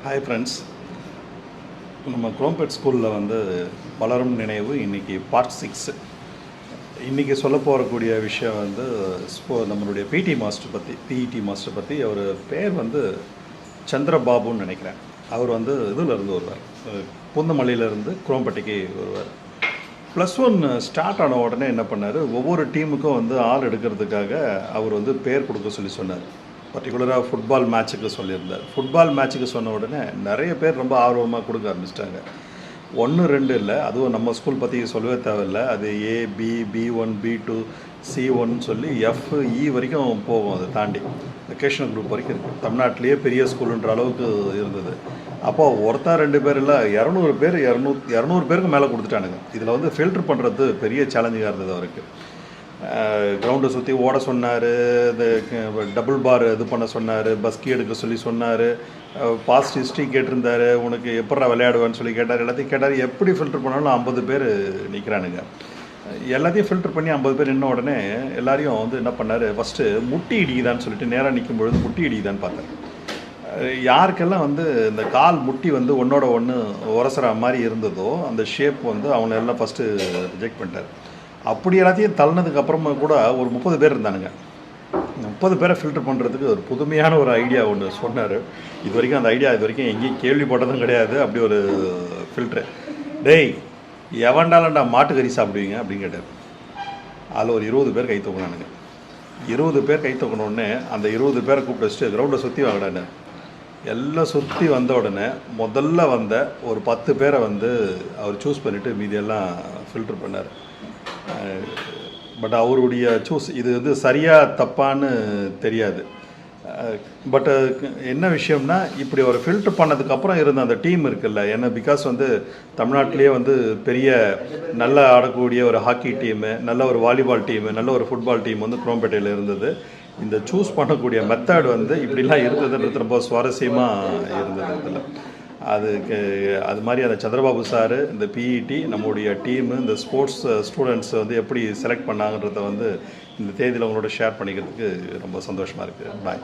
Hi friends, நம்ம குரோம்பேட் ஸ்கூலில் வந்து வளரும் நினைவு இன்றைக்கி பார்ட் 6. இன்றைக்கி சொல்ல போகக்கூடிய விஷயம் வந்து நம்மளுடைய பிடி மாஸ்டர் பற்றி. அவர் பேர் வந்து சந்திரபாபுன்னு நினைக்கிறேன். அவர் வந்து இதிலேருந்து வருவார், பூந்தமல்லியிலேருந்து குரோம்பேட்டைக்கு வருவார். +1 ஸ்டார்ட் ஆன உடனே என்ன பண்ணார், ஒவ்வொரு டீமுக்கும் வந்து ஆள் எடுக்கிறதுக்காக அவர் வந்து பேர் கொடுக்க சொன்னார். பர்டிகுலராக ஃபுட்பால் மேட்ச்சுக்கு சொல்லியிருந்தார். ஃபுட்பால் மேட்ச்சுக்கு சொன்ன உடனே நிறைய பேர் ரொம்ப ஆர்வமாக கொடுக்க ஆரம்பிச்சிட்டாங்க. 1 2 இல்லை, அதுவும் நம்ம ஸ்கூல் பற்றி சொல்லவே தேவையில்லை. அது A B B1 B2 C1 சொல்லி FE வரைக்கும் போகும். அதை தாண்டி வெக்கேஷனல் குரூப் வரைக்கும் இருக்குது. தமிழ்நாட்டிலேயே பெரிய ஸ்கூலுன்ற அளவுக்கு இருந்தது. அப்போது ஒருத்தர் 2 பேர் இல்லை, 200 பேர் 200 பேருக்கு மேலே கொடுத்துட்டானுங்க. இதில் வந்து ஃபில்ட்ரு பண்ணுறது பெரிய சேலஞ்சிங்காக இருந்தது அவருக்கு. கிரவுண்டை சுற்றி ஓட சொன்னார், இந்த டபுள் பார் இது பண்ண சொன்னார், பஸ்கி எடுக்க சொன்னார், பாஸ்ட் ஹிஸ்ட்ரி கேட்டிருந்தார், உனக்கு எப்படா விளையாடுவான்னு சொல்லி கேட்டார். எல்லாத்தையும் கேட்டார். எப்படி ஃபில்டர் பண்ணாலும் 50 பேர் நிற்கிறானுங்க. எல்லாத்தையும் ஃபில்டர் பண்ணி 50 பேர் நின்ன உடனே எல்லாரையும் வந்து என்ன பண்ணார், ஃபஸ்ட்டு முட்டி இடிக்குதான்னு சொல்லிட்டு நேராக நிற்கும் பொழுது முட்டி இடிக்குதான்னு பார்த்தார். யாருக்கெல்லாம் வந்து இந்த கால் முட்டி வந்து ஒன்றோட ஒன்று உரசுற மாதிரி இருந்ததோ அந்த ஷேப் வந்து அவனை எல்லாம் ஃபஸ்ட்டு ரிஜெக்ட் பண்ணிட்டார். அப்படி எல்லாத்தையும் தள்ளினதுக்கு அப்புறமா கூட ஒரு 30 பேர் இருந்தானுங்க. 30 பேரை ஃபில்டர் பண்ணுறதுக்கு ஒரு புதுமையான ஒரு ஐடியா ஒன்று சொன்னார். இது வரைக்கும் அந்த ஐடியா எங்கேயும் கேள்விப்பட்டதும் கிடையாது. அப்படி ஒரு ஃபில்ட்ரு. டேய், எவன்டாலண்டா மாட்டுக்கறி சாப்பிடுவீங்க அப்படின்னு கேட்டார். அதில் ஒரு 20 பேர் கை தூக்கினானுங்க. 20 பேர் கை தூக்கினோடனே அந்த 20 பேரை கூப்பிட்டு வச்சுட்டு கிரவுண்டை சுற்றி வாங்கினான்னு எல்லாம் சுற்றி வந்த உடனே முதல்ல வந்த ஒரு 10 பேரை வந்து அவர் சூஸ் பண்ணிவிட்டு மீதியெல்லாம் ஃபில்ட்ரு பண்ணார். பட் அவருடைய சூஸ் இது வந்து சரியாக தப்பான்னு தெரியாது. பட் என்ன விஷயம்னா, இப்படி ஒரு ஃபில்ட்ரு பண்ணதுக்கப்புறம் இருந்த அந்த டீம் இருக்குல்ல, ஏன்னா பிகாஸ் வந்து தமிழ்நாட்டிலேயே வந்து பெரிய நல்லா ஆடக்கூடிய ஒரு ஹாக்கி டீமு, நல்ல ஒரு வாலிபால் டீமு, நல்ல ஒரு ஃபுட்பால் டீம் வந்து குரோம்பேட்டையில் இருந்தது. இந்த சூஸ் பண்ணக்கூடிய மெத்தட் வந்து இப்படிலாம் இருந்ததுன்றது ரொம்ப சுவாரஸ்யமாக இருந்தது. இதில் அது மாதிரி அந்த சந்திரபாபு சார், இந்த பிஇடி, நம்முடைய டீமு, இந்த ஸ்போர்ட்ஸ் ஸ்டூடெண்ட்ஸ் வந்து எப்படி செலக்ட் பண்ணாங்கன்றத வந்து இந்த தேதியில் உங்களோட ஷேர் பண்ணிக்கிறதுக்கு ரொம்ப சந்தோஷமாக இருக்குது. பாய்.